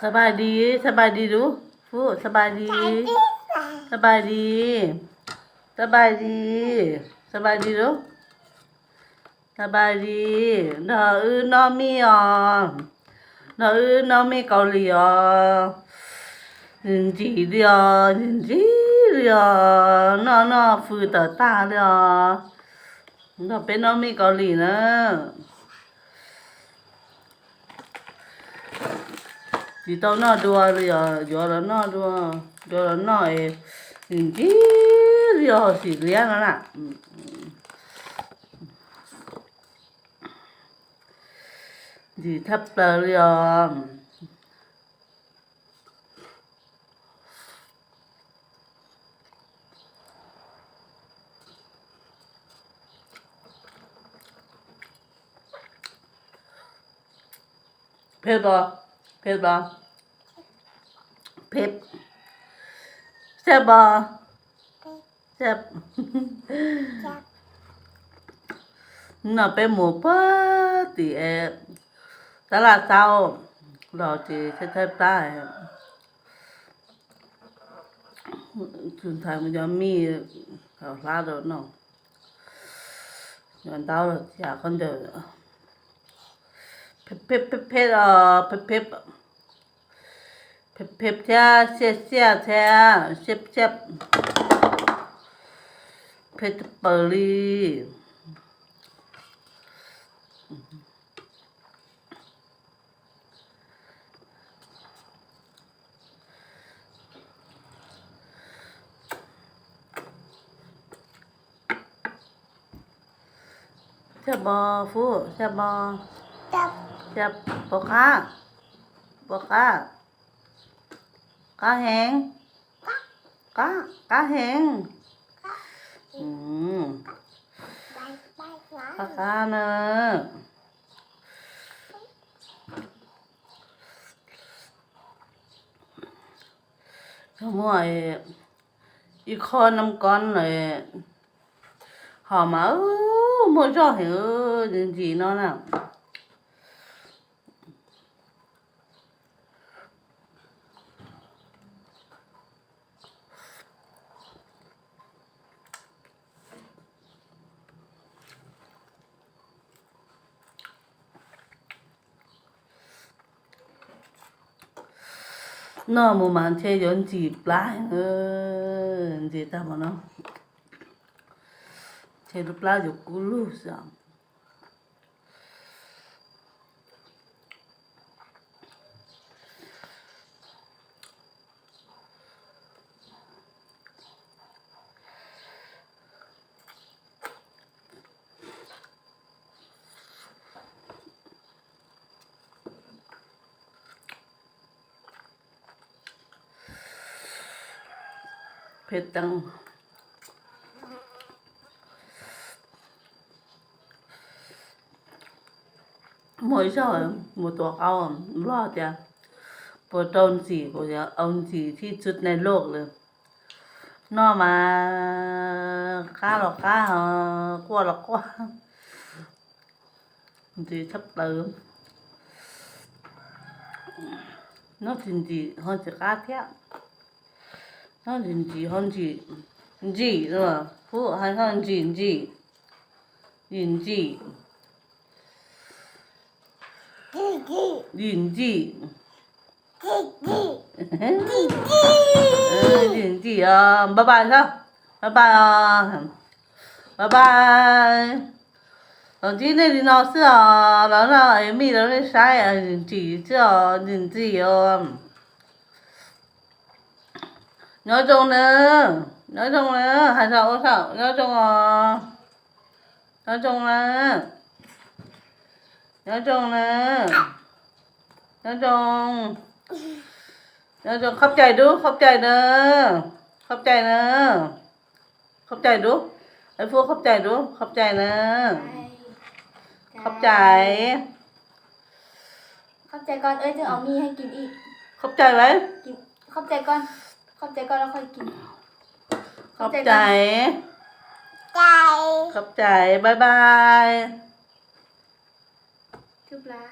สบายดีสบายดีดูฟูสบายดีสบายดีสบายดีสบายดีดูสบายดีน้องมีอ๋อน้องมีเกาหลีอ๋อ人的哦，人的了，那富的大了，那别那没搞理呢。你到那多了呀，要了那多，要了那哎，人的了是这样的啦，你差不多了。เผ็ดบ่เผ็ดบ่เผ็ดแซ่บบ่แซ่บน่ะเป็นหมูปะติตลาดเช้าเราจะใช้ปลาถึงทางมันจะมีข้าวสารเนาะย้อนเต้าอยากคนเดียวเผ็ดแท้เสียแท้เจ็บเผ็ดเปรี้แซ่บบ่ฟูแซ่บบ่แซ่บบ่ค้าแห้งcáแห้งอืมcáเนอะทั้งหมดอีกคนน้ำก้อนเลยหอมมาหมดจ่อเหรอจริงๆเนาะน่ะnó một màn chơi giống gì lại gì ta mà nó chơi lúc lá dục cú lu sao phết tăng mỗi sao mộtตัวเขารอดจ้ะปวดโดนสีปวดจะเอาสีที่สุดในโลกเลยนอกมาค่าหรอกค่ากลัวหรอกกลัวสีทับเติมnó chính trị hơn chỉ cá thép nó chính trị hơn chỉ rồi phụ hay hơn chính trị chính trị chính trị bye bye sao bye bye đồng chí này thì nó sẽ nó là em mi nó lên sai chỉ cho chính trị nói chung nữa hay sao nói chung nói chung nữa nói chung khóc chạy đú khóc chạy đúไอ้พวกขอบใจดูขอบใจนะขอบใจก่อนจะเอามีให้กินอีกขอบใจไหมกินขอบใจก่อนแล้วค่อยกินขอบใจขอบใจบายบายทุบลา